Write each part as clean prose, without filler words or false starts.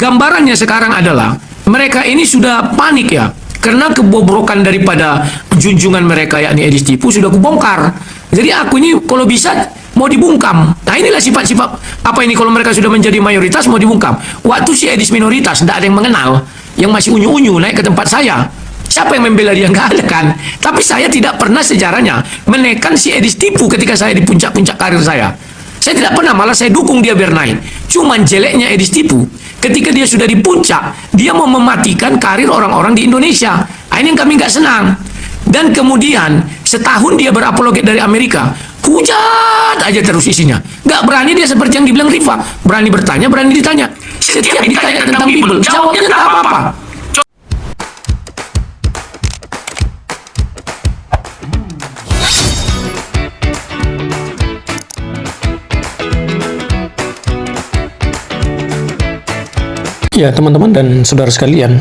Gambarannya sekarang adalah mereka ini sudah panik ya, karena kebobrokan daripada junjungan mereka yakni Edis Tipu sudah kubongkar. Jadi aku ini kalau bisa mau dibungkam. Nah inilah sifat-sifat apa ini kalau mereka sudah menjadi mayoritas mau dibungkam. Waktu si Edis minoritas tidak ada yang mengenal, yang masih unyu-unyu naik ke tempat saya. Siapa yang membela dia? Nggak ada kan. Tapi saya tidak pernah sejarahnya menekan si Edis Tipu ketika saya di puncak-puncak karir saya. Saya tidak pernah, malah saya dukung dia biar naik. Cuman jeleknya Edis Tipu, ketika dia sudah di puncak, dia mau mematikan karir orang-orang di Indonesia. Nah, ini yang kami nggak senang. Dan kemudian setahun dia berapologet dari Amerika, hujat aja terus isinya. Nggak berani dia seperti yang dibilang Rifa, berani bertanya, berani ditanya. Setiap ditanya tentang Bible, jawabnya tak apa-apa. Ya teman-teman dan saudara sekalian,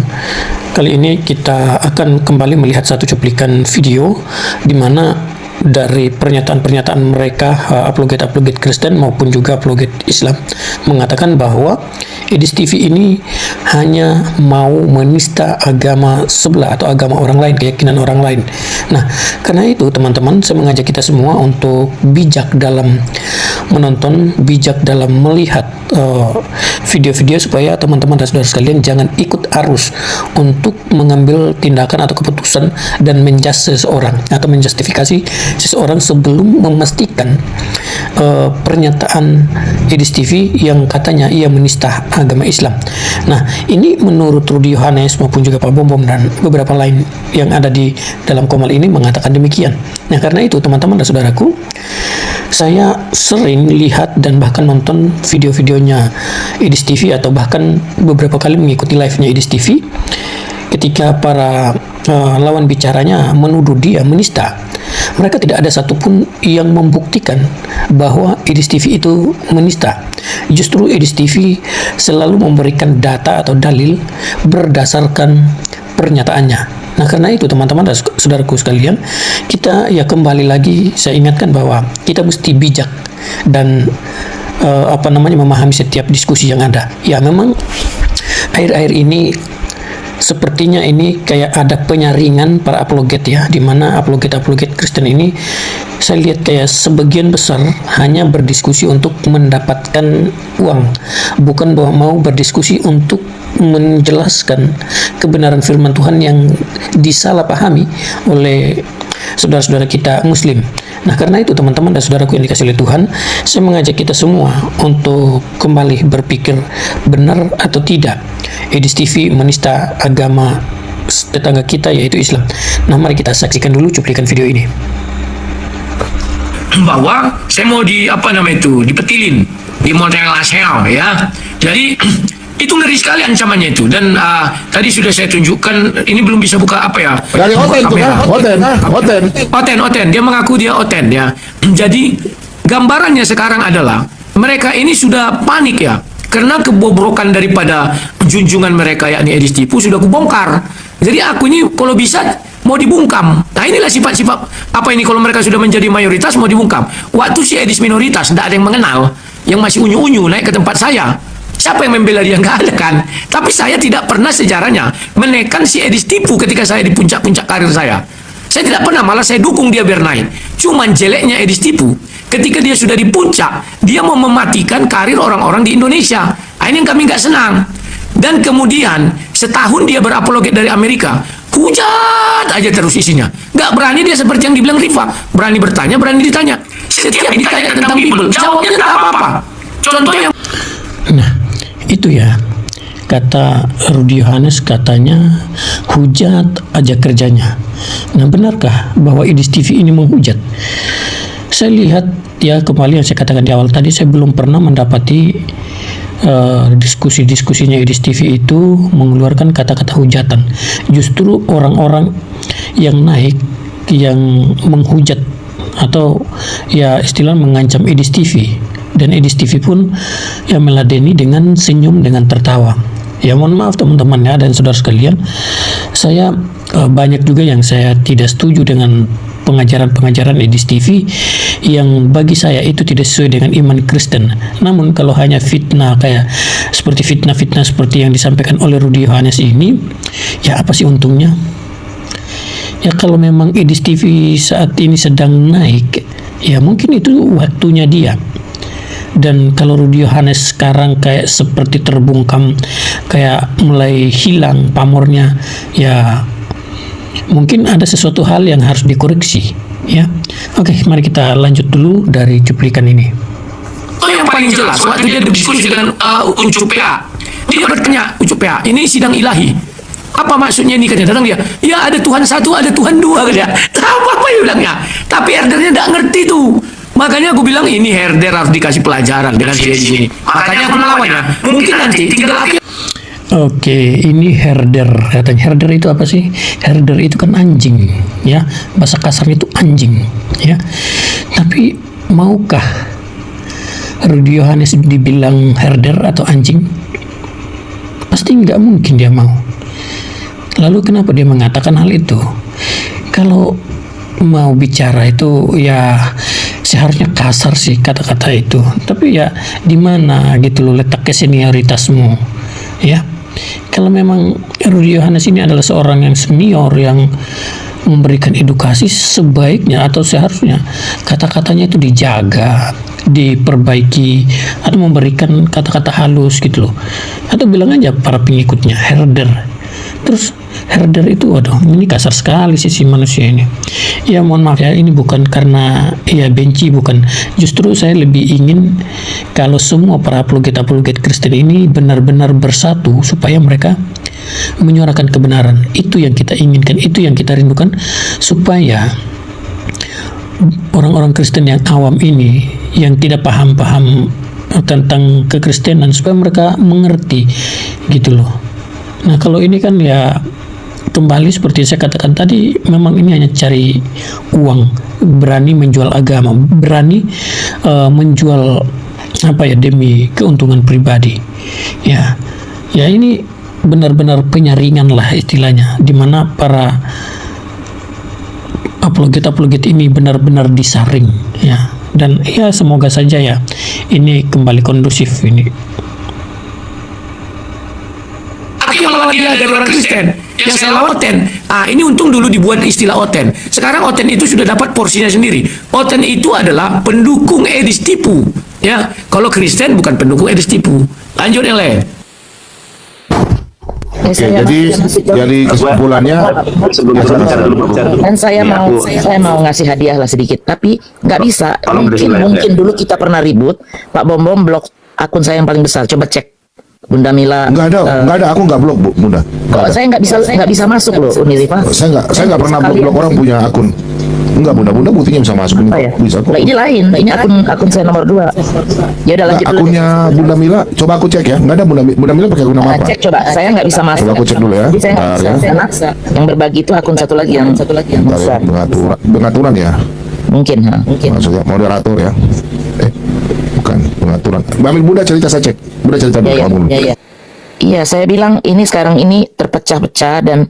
kali ini kita akan kembali melihat satu cuplikan video di mana dari pernyataan-pernyataan mereka apologet Kristen maupun juga apologet Islam mengatakan bahwa Edis TV ini hanya mau menista agama sebelah atau agama orang lain, keyakinan orang lain. Nah, karena itu teman-teman, saya mengajak kita semua untuk bijak dalam menonton, bijak dalam melihat video-video supaya teman-teman dan saudara sekalian jangan ikut arus untuk mengambil tindakan atau keputusan dan menjudge seseorang atau menjustifikasi seseorang sebelum memastikan pernyataan Edis TV yang katanya ia menista agama Islam. Nah, ini menurut Rudy Yohanes maupun juga Pak Bom dan beberapa lain yang ada di dalam komal ini mengatakan demikian. Nah, karena itu teman-teman dan saudaraku, saya sering lihat dan bahkan nonton video-videonya Edis TV atau bahkan beberapa kali mengikuti live-nya Edis TV ketika para lawan bicaranya menuduh dia menista. Mereka tidak ada satupun yang membuktikan bahwa Edis TV itu menista. Justru Edis TV selalu memberikan data atau dalil berdasarkan pernyataannya. Nah, karena itu teman-teman dan saudaraku sekalian, kita ya kembali lagi saya ingatkan bahwa kita mesti bijak dan memahami setiap diskusi yang ada. Ya memang akhir-akhir ini sepertinya ini kayak ada penyaringan para apologet ya, di mana apologet Kristen ini saya lihat kayak sebagian besar hanya berdiskusi untuk mendapatkan uang, bukan bahwa mau berdiskusi untuk menjelaskan kebenaran firman Tuhan yang disalahpahami oleh saudara-saudara kita Muslim. Nah, karena itu teman-teman dan saudaraku yang dikasihi oleh Tuhan, saya mengajak kita semua untuk kembali berpikir benar atau tidak Edis TV menista agama tetangga kita yaitu Islam. Nah, mari kita saksikan dulu cuplikan video ini. Bahwa saya mau dipetilin, dimodernisasi ya. Jadi itu ngeri sekali ancamannya itu. Dan tadi sudah saya tunjukkan, ini belum bisa buka dari Oten. Dia mengaku dia Oten ya. Jadi gambarannya sekarang adalah mereka ini sudah panik ya, karena kebobrokan daripada junjungan mereka yakni Edis Tipu sudah kubongkar. Jadi aku ini kalau bisa mau dibungkam. Nah inilah sifat-sifat apa ini kalau mereka sudah menjadi mayoritas mau dibungkam. Waktu si Edis minoritas tidak ada yang mengenal, yang masih unyu-unyu naik ke tempat saya. Siapa yang membela dia? Nggak ada kan. Tapi saya tidak pernah sejarahnya menekan si Edis Tipu ketika saya di puncak-puncak karir saya. Saya tidak pernah, malah saya dukung dia biar naik. Cuman jeleknya Edis Tipu, ketika dia sudah di puncak, dia mau mematikan karir orang-orang di Indonesia. Nah, ini yang kami nggak senang. Dan kemudian setahun dia berapologet dari Amerika, hujat aja terus isinya. Nggak berani dia seperti yang dibilang Rifa, berani bertanya, berani ditanya. Setiap ditanya tentang Bible, jawabnya tak apa-apa. Contoh yang Nah, itu ya, kata Rudy Yohanes, katanya hujat aja kerjanya. Nah, benarkah bahwa Edis TV ini menghujat? Saya lihat ya, kembali yang saya katakan di awal tadi, saya belum pernah mendapati diskusi-diskusinya Edis TV itu mengeluarkan kata-kata hujatan. Justru orang-orang yang naik, yang menghujat atau ya istilah mengancam Edis TV, dan Edis TV pun ya meladeni dengan senyum, dengan tertawa. Ya mohon maaf teman-teman ya dan saudara sekalian, saya banyak juga yang saya tidak setuju dengan pengajaran-pengajaran Edis TV yang bagi saya itu tidak sesuai dengan iman Kristen. Namun kalau hanya fitnah kayak seperti fitnah-fitnah seperti yang disampaikan oleh Rudy Yohanes ini, ya apa sih untungnya? Ya kalau memang Edis TV saat ini sedang naik, ya mungkin itu waktunya dia. Dan kalau Rudy Yohanes sekarang kayak seperti terbungkam, kayak mulai hilang pamornya, ya mungkin ada sesuatu hal yang harus dikoreksi, ya. Oke, mari kita lanjut dulu dari cuplikan ini. Oh, yang paling jelas waktu dia berdiskusi dengan Ucup PA, dia bertanya, Ucup PA, ini sidang ilahi, apa maksudnya ini? Katanya, datang dia, ya ada Tuhan satu, ada Tuhan dua, katanya. Apa ya bilangnya? Tapi herdernya tidak ngerti tuh. Makanya aku bilang ini herder harus dikasih pelajaran dengan dia di sini. Makanya aku melawannya. Mungkin nanti tinggal aku. Oke, ini herder. Katanya herder itu apa sih? Herder itu kan anjing, ya. Bahasa kasarnya itu anjing, ya. Tapi maukah Rudy Yohanes dibilang herder atau anjing? Pasti nggak mungkin dia mau. Lalu kenapa dia mengatakan hal itu? Kalau mau bicara itu ya seharusnya kasar sih kata-kata itu. Tapi ya di mana gitu loh letak senioritasmu, ya. Kalau memang Rudy Yohanes ini adalah seorang yang senior yang memberikan edukasi, sebaiknya atau seharusnya kata-katanya itu dijaga, diperbaiki, atau memberikan kata-kata halus gitu loh. Atau bilang aja para pengikutnya herder. Terus herder itu, waduh, ini kasar sekali sih si manusia ini. Ya mohon maaf ya, ini bukan karena ya benci, bukan. Justru saya lebih ingin kalau semua para apologet Kristen ini benar-benar bersatu supaya mereka menyuarakan kebenaran. Itu yang kita inginkan, itu yang kita rindukan, supaya orang-orang Kristen yang awam ini, yang tidak paham-paham tentang kekristenan, supaya mereka mengerti gitu loh. Nah kalau ini kan ya kembali seperti saya katakan tadi, memang ini hanya cari uang, berani menjual agama, berani menjual apa ya demi keuntungan pribadi. Ya ini benar-benar penyaringan lah istilahnya, di mana para apologet ini benar-benar disaring, ya. Dan ya semoga saja ya ini kembali kondusif ini. Yang lawan dia dari orang Kristen, yang saya lawan oten. Ini untung dulu dibuat istilah oten. Sekarang oten itu sudah dapat porsinya sendiri. Oten itu adalah pendukung Edis Tipu, ya. Kalau Kristen bukan pendukung Edis Tipu. Lanjut yang lain. Oke, jadi kesimpulannya dan saya mau ngasih hadiah lah sedikit, tapi nggak bisa. Mungkin dulu kita pernah ribut, Pak Bom blok akun saya yang paling besar. Coba cek Bunda Mila. nggak ada, aku nggak blok, Bunda. Kok saya nggak bisa masuk loh, Unilifa. Saya nggak pernah blok orang punya akun. Enggak, Bunda buktinya bisa masuk ini. Ya? Bisa kok. Nah, ini lain, ini akun saya nomor 2. Ya udah lanjut dulu. Akunnya Bunda Mila, coba aku cek ya. Nggak ada Bunda Mila pakai akun nama apa? Cek coba, saya nggak bisa masuk. Coba aku cek dulu ya. Jadi saya nggak bisa. Bentar, Karena yang berbagi itu akun satu lagi yang Bentar besar. ya, pengaturan ya. Mungkin. Maksudnya moderator ya. Bukan pengaturan. Ambil Bunda cerita, saya cek. Bunda cerita dulu kamu. Iya, saya bilang ini sekarang ini terpecah-pecah dan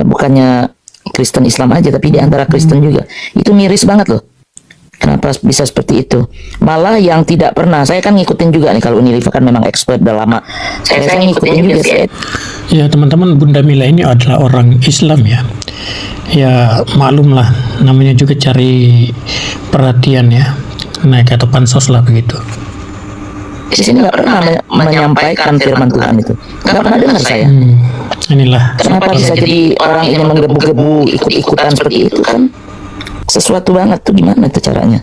bukannya Kristen Islam aja, tapi di antara Kristen juga. Itu miris banget loh. Kenapa bisa seperti itu? Malah yang tidak pernah, saya kan ngikutin juga nih, kalau Unilifa kan memang expert udah lama. Saya ngikutin juga. Ya teman-teman, Bunda Mila ini adalah orang Islam ya. Ya maklum lah, namanya juga cari perhatian ya. Naik atau pansos lah begitu. Di sini nggak pernah menyampaikan firman Tuhan itu. Nggak pernah dengar saya. Inilah. Kenapa bisa jadi orang ini menggebu-gebu ikut-ikutan seperti itu kan? Sesuatu banget tuh, gimana itu caranya?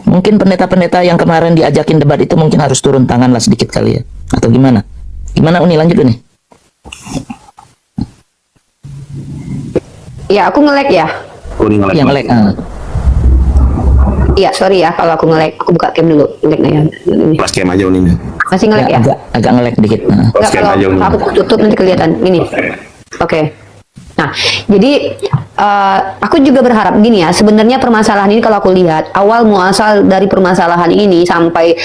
Mungkin pendeta-pendeta yang kemarin diajakin debat itu mungkin harus turun tangan lah sedikit kali ya. Atau gimana? Gimana Uni, lanjut Uni? Ya, aku nge-lag ya. Yang nge-lag. Iya, sorry ya kalau aku nge-lag. Aku buka cam dulu. Nge-lag nggak ya? Ini. Pas cam aja Uni. Masih nge-lag ya? Agak nge-lag dikit. Nggak, kalau aku tutup nanti kelihatan. Ini. Oke. Nah, jadi aku juga berharap gini ya, sebenarnya permasalahan ini kalau aku lihat awal muasal dari permasalahan ini sampai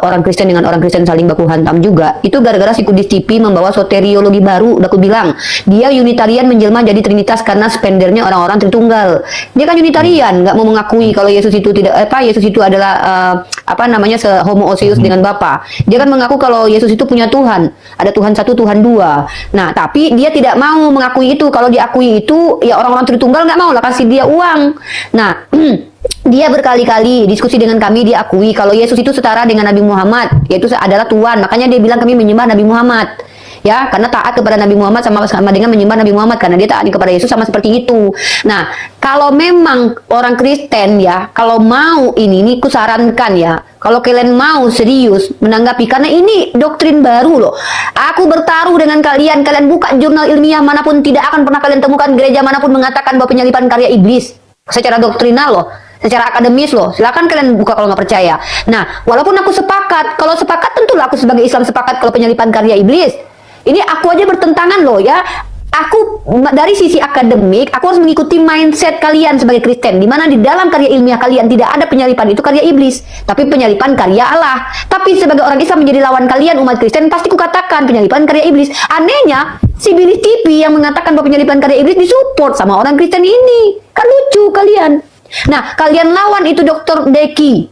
orang Kristen dengan orang Kristen saling baku hantam juga itu gara-gara si Kudus TV membawa soteriologi baru. Udah aku bilang dia Unitarian menjelma jadi Trinitas karena spendernya orang-orang Tritunggal. Dia kan Unitarian, nggak mau mengakui kalau Yesus itu tidak Yesus itu adalah homoousios dengan Bapa. Dia kan mengaku kalau Yesus itu punya Tuhan, ada Tuhan satu, Tuhan dua. Nah, tapi dia tidak mau mengakui itu. Kalau diakui itu ya orang-orang Tritunggal nggak mau lah kasih dia uang. Nah, dia berkali-kali diskusi dengan kami, dia akui kalau Yesus itu setara dengan Nabi Muhammad, yaitu adalah Tuhan. Makanya dia bilang kami menyembah Nabi Muhammad. Ya, karena taat kepada Nabi Muhammad sama dengan menyembah Nabi Muhammad, karena dia taat kepada Yesus sama seperti itu. Nah, kalau memang orang Kristen ya, kalau mau ini kusarankan ya, kalau kalian mau serius menanggapi, karena ini doktrin baru loh. Aku bertaruh dengan kalian buka jurnal ilmiah manapun, tidak akan pernah kalian temukan gereja manapun mengatakan bahwa penyaliban karya iblis secara doktrinal loh, secara akademis loh. Silakan kalian buka kalau nggak percaya. Nah, walaupun aku sepakat, kalau sepakat tentulah aku sebagai Islam sepakat kalau penyaliban karya iblis. Ini aku aja bertentangan loh ya. Aku dari sisi akademik, aku harus mengikuti mindset kalian sebagai Kristen, di mana di dalam karya ilmiah kalian tidak ada penyalipan itu karya iblis, tapi penyalipan karya Allah. Tapi sebagai orang Islam menjadi lawan kalian umat Kristen, pasti kukatakan penyalipan karya iblis. Anehnya, si Billy TV yang mengatakan bahwa penyalipan karya iblis disupport sama orang Kristen ini. Kan lucu kalian. Nah, kalian lawan itu Dr. Deki,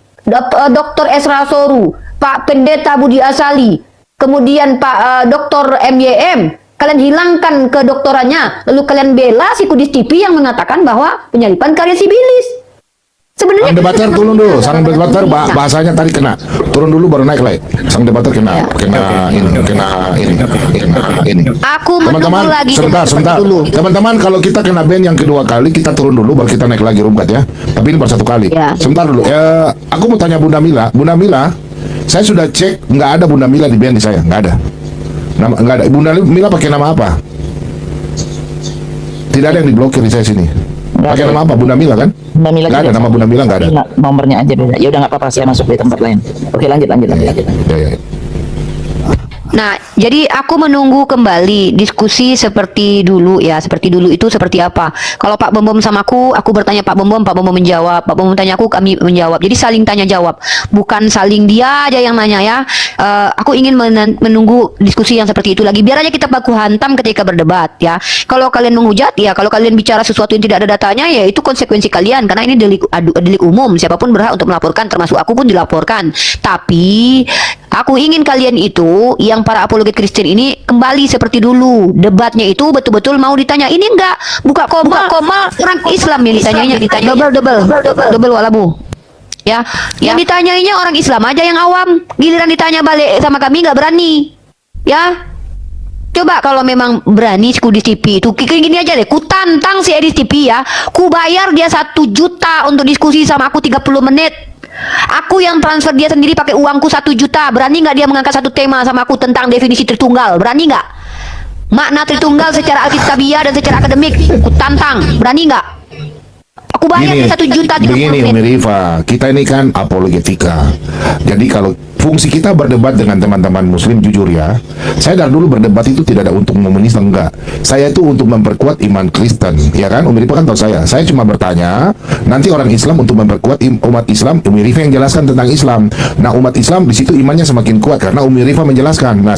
Dr. Esra Soru, Pak Pendeta Budi Asali, kemudian Pak Dr. MYM, kalian hilangkan kedoktorannya, lalu kalian bela si Kudus TV yang mengatakan bahwa penyalipan karya sibilis. Sebenarnya Sang debater turun dulu, sang debater bahasanya tadi kena. Turun dulu baru naik lagi. Sang debater kena ini. aku Teman-teman, menunggu lagi sebentar. dulu. Teman-teman, kalau kita kena ban yang kedua kali, kita turun dulu baru kita naik lagi Rumkat ya. Tapi ini baru satu kali. Ya. Sebentar dulu. Aku mau tanya Bunda Mila, saya sudah cek nggak ada Bunda Mila di ban di saya, nggak ada. Nggak ada. Bunda Mila pakai nama apa? Tidak ada yang diblokir di saya sini. Pakai nama apa? Bunda Mila kan? Bunda Mila Nggak ada, nama Bunda Mila nggak ada. Nomornya aja beda. Ya udah nggak apa-apa, saya masuk di tempat lain. Oke, lanjut. Ya. Nah, jadi aku menunggu kembali diskusi seperti dulu ya. Seperti dulu itu seperti apa? Kalau Pak Bom sama aku bertanya Pak Bom menjawab. Pak Bom tanya aku, kami menjawab. Jadi saling tanya jawab. Bukan saling dia aja yang nanya ya. Aku ingin menunggu diskusi yang seperti itu lagi. Biar aja kita baku hantam ketika berdebat ya. Kalau kalian menghujat ya, kalau kalian bicara sesuatu yang tidak ada datanya ya itu konsekuensi kalian. Karena ini delik umum. Siapapun berhak untuk melaporkan, termasuk aku pun dilaporkan. Tapi aku ingin kalian itu yang para apologet Kristen ini kembali seperti dulu. Debatnya itu betul-betul mau ditanya. Ini enggak buka koma orang Islam yang ditanyanya. Double walabu. Ya, yang ditanyainya orang Islam aja yang awam. Giliran ditanya balik sama kami nggak berani. Ya. Coba kalau memang berani Kudus TV itu kayak gini aja deh. Ku tantang si Edis TV ya. Ku bayar dia 1 juta untuk diskusi sama aku 30 menit. Aku yang transfer dia sendiri pakai uangku 1 juta. Berani nggak dia mengangkat satu tema sama aku tentang definisi Tritunggal? Berani nggak? Makna Tritunggal secara alkitabiah dan secara akademik. Ku tantang. Berani nggak? Aku bayar dia 1 juta 30 Begini menit. Umi Rifa, kita ini kan apologetika. Jadi kalau fungsi kita berdebat dengan teman-teman muslim, jujur ya, saya dari dulu berdebat itu tidak ada untuk memenuhi, enggak. Saya itu untuk memperkuat iman Kristen, ya kan? Umi Rifa kan tahu saya cuma bertanya, nanti orang Islam untuk memperkuat umat Islam, Umi Rifa yang jelaskan tentang Islam. Nah, umat Islam di situ imannya semakin kuat karena Umi Rifa menjelaskan. Nah,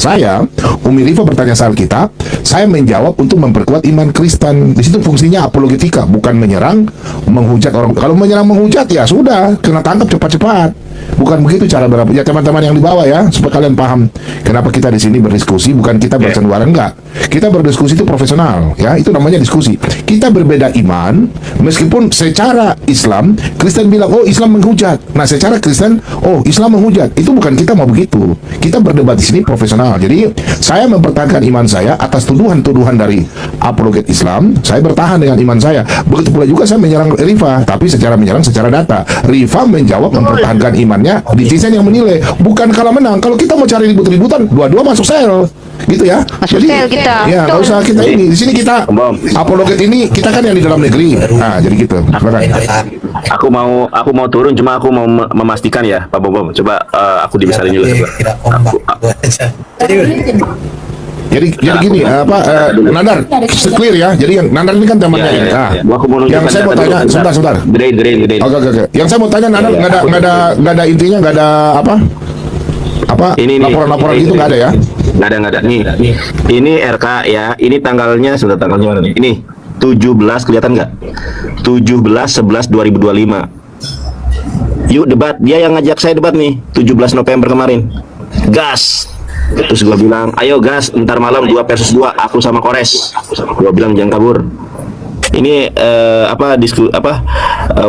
Umi Rifa bertanya soal kitab, saya menjawab untuk memperkuat iman Kristen. Di situ fungsinya apologetika, bukan menyerang, menghujat orang. Kalau menyerang menghujat ya sudah, kena tangkap cepat-cepat. Bukan begitu cara berapa ya teman-teman yang di bawah ya, supaya kalian paham kenapa kita di sini berdiskusi, bukan kita bersenduara, enggak. Kita berdiskusi itu profesional ya, itu namanya diskusi. Kita berbeda iman, meskipun secara Islam Kristen bilang oh Islam menghujat. Nah, secara Kristen oh Islam menghujat. Itu bukan kita mau begitu. Kita berdebat di sini profesional. Jadi saya mempertahankan iman saya atas tuduhan-tuduhan dari apologet Islam. Saya bertahan dengan iman saya. Begitu pula juga saya menyerang Rifa, tapi secara menyerang secara data. Rifa menjawab mempertahankan imannya, netizen yang menilai, bukan kalah menang. Kalau kita mau cari ribut-ributan, dua-dua masuk sel, gitu ya. Masuk Jadi sel kita. ya nggak usah kita ini. Di sini kita apologet ini kita kan yang di dalam negeri. Nah, jadi gitu. Aku mau turun, cuma aku mau memastikan ya, Pak Bom. Coba aku dibesarin juga. Coba. Jadi gini Nandar clear ya. Jadi yang Nandar ini kan temannya Ya, ya, RK. ya. Gua mau Yang saya mau tanya sebentar. Grade. Oke. Yang saya mau tanya Nandar nggak ada intinya, nggak ada apa Ini laporan-laporan gitu nggak ada ya? Nggak ada. Nih, ini RK ya. Ini tanggalnya sudah tanggalnya mana nih? Ini 17 kelihatan nggak? 17/11/2025. Yuk debat. Dia yang ngajak saya debat nih. 17 November kemarin. Gas. Terus gua bilang, ayo gas. Ntar malam 2 versus 2. Aku sama Kores. Gua bilang jangan kabur. Ini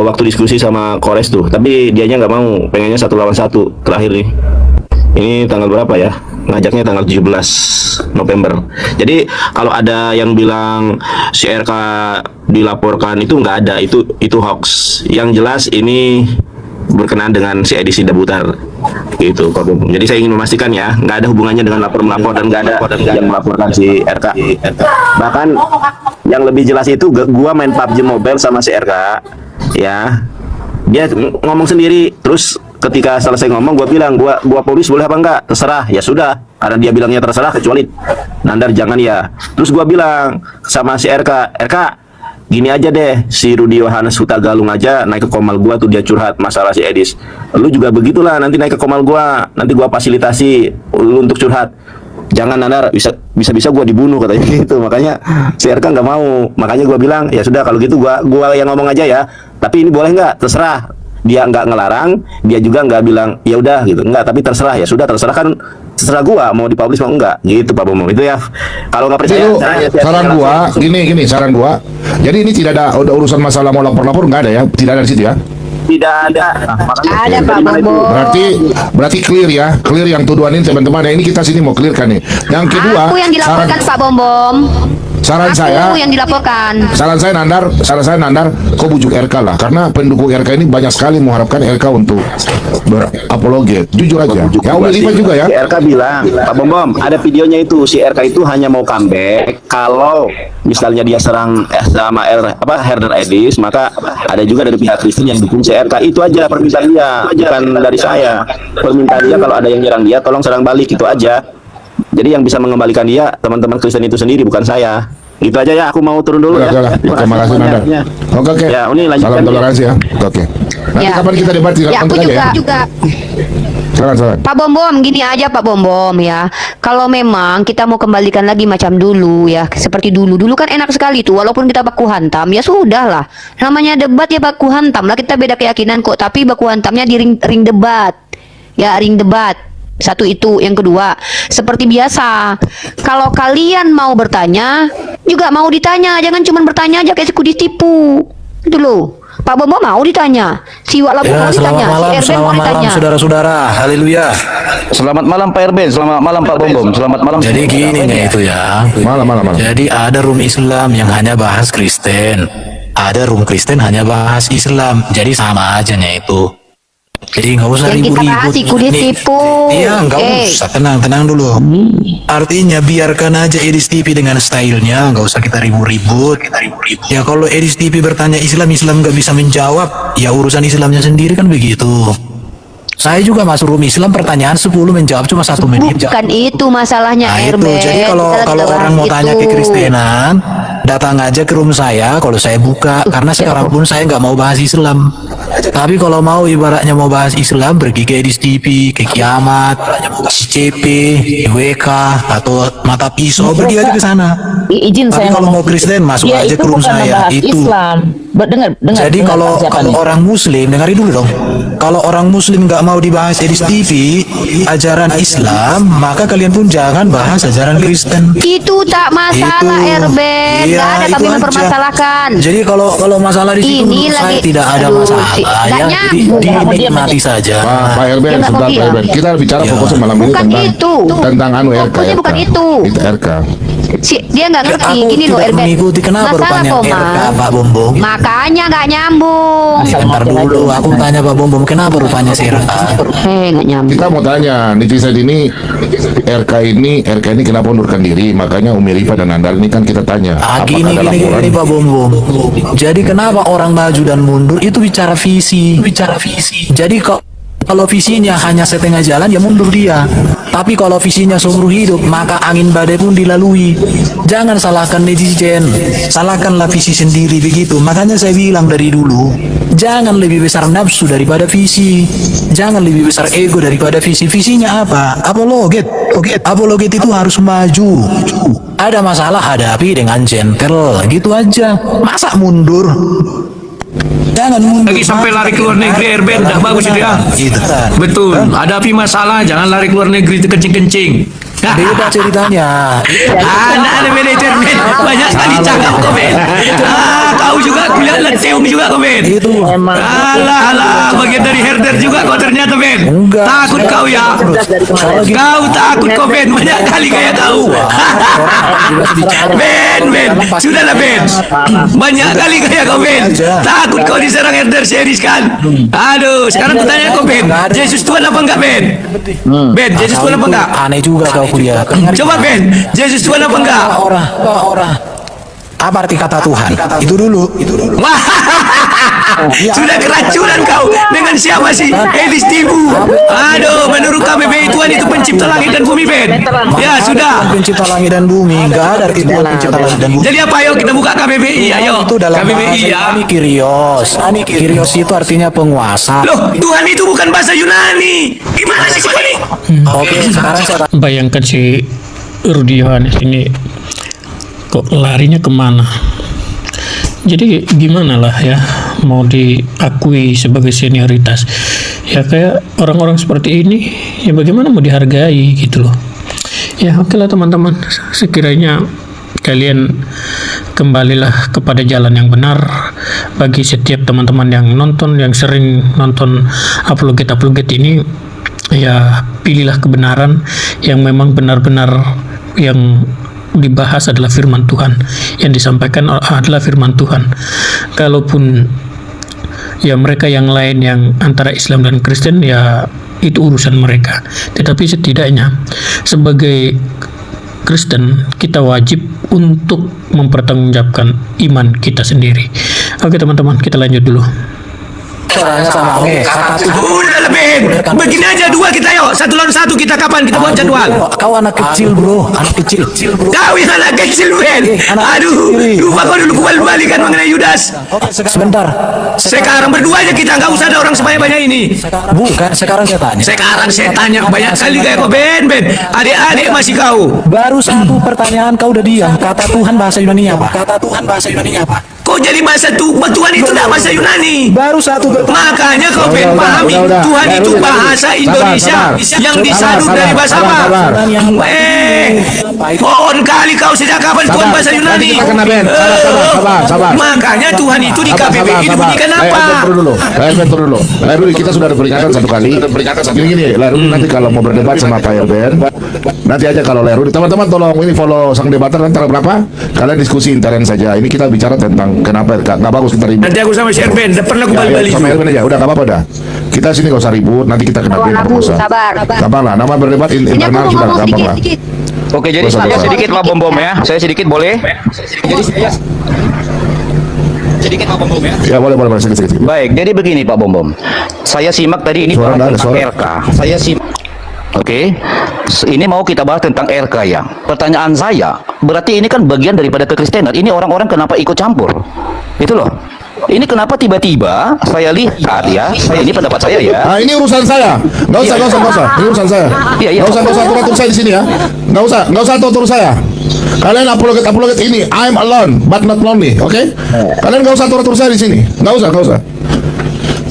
waktu diskusi sama Kores tuh. Tapi dianya nggak mau. Pengennya 1 lawan 1 terakhir nih. Ini tanggal berapa ya? Ngajaknya tanggal 17 November. Jadi kalau ada yang bilang si RK dilaporkan, itu nggak ada, itu hoax. Yang jelas ini berkenaan dengan si edisi debutar gitu Pak Bom. Jadi saya ingin memastikan ya, nggak ada hubungannya dengan lapor-melapor dan nggak ada yang melaporkan si RK. Bahkan yang lebih jelas itu gua main PUBG Mobile sama si RK ya, dia ngomong sendiri. Terus ketika selesai ngomong, gua bilang gua publis boleh apa enggak, terserah. Ya sudah, karena dia bilangnya terserah, kecuali Nandar jangan ya. Terus gua bilang sama si RK, gini aja deh, si Rudi Yohanes Huta Galung aja naik ke komal gua tuh, dia curhat masalah si Edis. Lu juga begitulah, nanti naik ke komal gua, nanti gua fasilitasi lu untuk curhat. Jangan Nandar, bisa gua dibunuh katanya gitu. Makanya si RK nggak mau. Makanya gua bilang ya sudah, kalau gitu gua yang ngomong aja ya. Tapi ini boleh nggak? Terserah. Dia nggak ngelarang, dia juga nggak bilang ya udah gitu, nggak. Tapi terserah, ya sudah, terserah kan, terserah gua mau dipublish mau enggak gitu Pak Bomo. Itu ya, kalau nggak percaya Itu saran gua gini saran gua. Jadi ini tidak ada urusan masalah mau lapor nggak ada ya, tidak ada di situ ya. tidak ada. Ada Pak Bobo. Berarti clear ya, clear yang tuduhan ini teman-teman. Yang ini kita sini mau clearkan nih. Yang kedua, Aku yang dilaporkan Pak Bombom. saran saya Aku yang dilaporkan. saran saya Nandar, kau bujuk RK lah, karena pendukung RK ini banyak sekali mengharapkan RK untuk berapologet. Jujur aja. Ya Umi Liva juga ya. Si RK bilang, Pak Bom, ada videonya itu. Si RK itu hanya mau comeback kalau misalnya dia serang sama Herder Edis, maka ada juga dari pihak Kristen yang dukung si RK. Itu aja permintaan dia, bukan dari saya. Permintaan dia kalau ada yang nyerang dia, tolong serang balik, itu aja. Jadi yang bisa mengembalikan dia teman-teman Kristen itu sendiri, bukan saya. Itu aja ya, aku mau turun dulu ya. Terima kasih Nandar. Oke. Ya, ini lanjutkan. Salam toleransi ya. Oke. Nanti Ya. kapan kita debat di Ya, aku kontak aja ya. juga. Saran. Pak Bombom, gini aja Pak Bombom ya. Kalau memang kita mau kembalikan lagi macam dulu ya, seperti dulu. Dulu kan enak sekali tuh, walaupun kita baku hantam, ya sudah lah. Namanya debat ya baku hantam lah, kita beda keyakinan kok, tapi baku hantamnya di ring debat. Ya, ring debat. Satu itu, yang kedua, seperti biasa. Kalau kalian mau bertanya, juga mau ditanya, jangan cuma bertanya aja kayak sekudis tipu. Itu loh. Pak Bombom mau ditanya, si Wak Labu mau ditanya, si Erben mau ditanya. saudara-saudara. Haleluya. Selamat malam Pak Erben, selamat malam Pak Bom. Selamat malam. Jadi gini nih itu ya. Malam. Jadi ada room Islam yang hanya bahas Kristen. Ada room Kristen hanya bahas Islam. Jadi sama aja nya itu. Jadi nggak usah Yang kita ribut-ribut. bahas ikut Nih, tipu. Iya, nggak usah. Tenang dulu. Artinya biarkan aja Edis TV dengan stylenya, nggak usah kita ribut-ribut. Ya kalau Edis TV bertanya Islam nggak bisa menjawab, ya urusan Islamnya sendiri kan begitu. Saya juga masuk room Islam, pertanyaan 10 menjawab cuma 1 menit. Bukan itu masalahnya, Nah itu, Erben. jadi kalau Kita lagi orang mau bahas tanya ke itu. Kristenan, datang aja ke room saya. Kalau saya buka, karena sekarang pun saya nggak mau bahas Islam. Tapi kalau mau ibaratnya mau bahas Islam, pergi ke Edis TV, ke Kiamat, CP, WK, atau Mata Pisau, pergi aja ke sana. Izin Tapi saya kalau ngomong. mau Kristen, masuk Ya, aja itu ke room bukan saya. membahas Itu. Islam. Dengar. Jadi kalau orang Muslim, dengarin dulu dong. Kalau orang Muslim nggak mau dibahas Edis TV, ajaran Islam, maka kalian pun jangan bahas ajaran Kristen. Itu tak masalah, Erben. Iya, Nggak ada itu kami aja. mempermasalahkan. Jadi kalau masalah di situ Ini menurut saya lagi- tidak ada aduh, masalah nggak ya. Jadi nyambung. dinikmati saja. Pak Erben, Ya, nggak sebentar mau Pak Erben. Kita bicara fokusnya malam ini Bukan tentang itu. tentang RK. Fokusnya bukan itu. Itu RK. Dia nggak ngerti. Aku Gini loh, tidak Erben. mengikuti kenapa Masalah rupanya koma. RK Pak Bombom. Makanya nggak nyambung. Sebentar dulu, aku tanya Pak Bombom kenapa rupanya si RK. Nggak nyambung. Kita mau tanya netizen ini RK ini kenapa mundurkan diri? Makanya Umi Rifa dan Nandar ini kan kita tanya. Gini Pak Bombom. Jadi kenapa orang maju dan mundur itu bicara visi. Jadi kok Kalau visinya hanya setengah jalan, ya mundur dia. Tapi kalau visinya seumur hidup, maka angin badai pun dilalui. Jangan salahkan netizen, salahkanlah visi sendiri begitu. Makanya saya bilang dari dulu, jangan lebih besar nafsu daripada visi. Jangan lebih besar ego daripada visi. Visinya apa? Apologet. Apologet itu harus maju. Ada masalah, hadapi dengan gentle. Gitu aja. Masa mundur? Jangan mundur. Lagi sampai lari ke luar negeri, Erben, tidak bagus itu ya. Gitu kan. Betul, hadapi masalah, jangan lari ke luar negeri itu kencing-kencing. Beda ceritanya. Ada manajer Ben, banyak sekali cakap kau Ben. Kau juga kuliah leteung juga kau Ben. Itu. Alah, bagian dari herder juga kau ternyata Ben. Enggak. Takut kau ya. Kau takut kau Ben, banyak kali kayak kau. Ben, sudahlah Ben. Banyak kali kayak kau Ben. Takut kau diserang herder series kan. Aduh, sekarang ku tanya kau Ben, Yesus Tuhan apa enggak Ben? Ben, Yesus Tuhan apa enggak? Aneh juga kau kuliah. Coba Ben, Yesus Tuhan apa enggak? Orang. Apa arti kata Tuhan? Itu dulu. Wah, sudah keracunan kau dengan siapa sih? Elis Tibu. Aduh, menurut KBBI Tuhan itu pencipta langit dan bumi Ben. Ya sudah. Pencipta langit dan bumi. Enggak ada arti Tuhan pencipta langit dan bumi. Jadi apa ayo kita buka KBBI ayo. Itu dalam KBBI ya. Kyrios. Kyrios itu artinya penguasa. Loh, Tuhan itu bukan bahasa Yunani. Gimana sih kau ini? Oke, sekarang saya Bayangkan si Rudi Yohanes ini kok larinya kemana. Jadi gimana lah ya mau diakui sebagai senioritas ya, kayak orang-orang seperti ini ya bagaimana mau dihargai gitu loh ya. Oke lah teman-teman, sekiranya kalian kembalilah kepada jalan yang benar. Bagi setiap teman-teman yang nonton, yang sering nonton apologet ini, ya pilihlah kebenaran yang memang benar-benar yang dibahas adalah firman Tuhan, yang disampaikan adalah firman Tuhan. Kalaupun ya mereka yang lain yang antara Islam dan Kristen, ya itu urusan mereka, tetapi setidaknya sebagai Kristen kita wajib untuk mempertanggungjawabkan iman kita sendiri. Oke teman-teman, kita lanjut dulu. caranya sama kata Tuhan. Udah Ben, begini aja dua kita yuk, 1 lawan 1 kita kapan kita buat jadwal? Kau anak kecil bro, anak kecil bro. Kau yang anak kecil Ben. Aduh, lupa kau dulu balikan mengenai Yudas. Oke, sebentar. Sekarang berdua aja kita, nggak usah ada orang sebanyak ini. Bukan, sekarang saya tanya. Sekarang saya tanya banyak kali kayak kau Ben. Adik-adik masih kau. Baru satu pertanyaan kau udah diam. Kata Tuhan bahasa Yunani apa? Kok jadi bahasa Tuhan itu tidak bahasa Yunani? Baru satu pertanyaan. Makanya kau Ben pahami Tuhan itu bahasa Indonesia yang disaduk dari bahasa apa? Pohon kali kau sejak kapan Tuhan bahasa Yunani? Sabar. Makanya Tuhan itu di KBBI dibunyikan apa? Tur dulu. Kita sudah ada peringatan satu kali. Gini, Lerudi nanti kalau mau berdebat sama Pak Erben, nanti aja kalau Lerudi, teman-teman tolong ini follow sang debater nanti tanggal berapa? Kalian diskusi intern saja. Ini kita bicara tentang kenapa nggak bagus kita ribut. Nanti aku sama si Erben, pernah aku balik-balik Sama juga. Erben aja, udah nggak apa-apa dah. Kita sini nggak usah ribut, nanti kita kena blame proposal. Gampang lah, nama berdebat internal sudah gampang lah. Oke, jadi saya sedikit Pak Bom ya. Saya sedikit boleh? Sedikit Pak Bom ya. Ya boleh sedikit. Baik, jadi begini Pak Bom. Saya simak tadi ini Suara tentang ada, suara. RK. Saya simak. Oke, ini mau kita bahas tentang RK ya. Pertanyaan saya, berarti ini kan bagian daripada kekristenan. Ini orang-orang kenapa ikut campur? Itu loh. Ini kenapa tiba-tiba saya lihat ya, ini pendapat saya ya. Nah ini urusan saya, nggak usah. Ini urusan saya. Iya. Nggak usah atur saya di sini ya. Nggak usah atur saya. Kalian apologet ini, I'm alone but not lonely, oke? Kalian nggak usah atur saya di sini, nggak usah.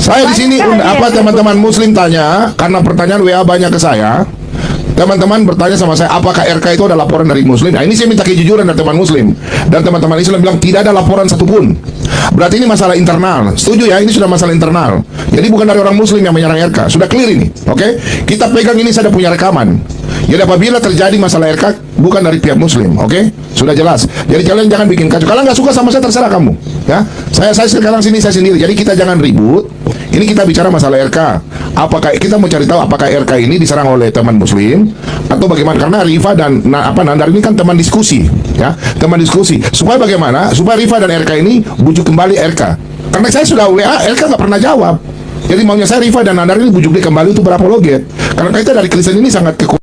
Saya di sini apa teman-teman Muslim tanya karena pertanyaan WA banyak ke saya. Teman-teman bertanya sama saya, apakah RK itu ada laporan dari Muslim? Nah ini saya minta kejujuran dari teman Muslim. Dan teman-teman Islam bilang tidak ada laporan satupun. Berarti ini masalah internal. Setuju ya, ini sudah masalah internal. Jadi bukan dari orang Muslim yang menyerang RK. Sudah clear ini, oke? Kita pegang ini, saya ada punya rekaman. Jadi apabila terjadi masalah RK, bukan dari pihak Muslim, oke? Sudah jelas. Jadi kalian jangan bikin kacau. Kalau nggak suka sama saya, terserah kamu. Ya, saya sekarang sini saya sendiri. Jadi kita jangan ribut. Ini kita bicara masalah RK. Apakah kita mau cari tahu apakah RK ini diserang oleh teman Muslim atau bagaimana? Karena Rifa dan Nandar ini kan teman diskusi, ya, teman diskusi. Supaya bagaimana? Supaya Rifa dan RK ini bujuk kembali RK. Karena saya sudah WA, RK nggak pernah jawab. Jadi maunya saya Rifa dan Andar ini bujuk dia kembali untuk berapologet. Karena kita dari Kristen ini sangat kekuatan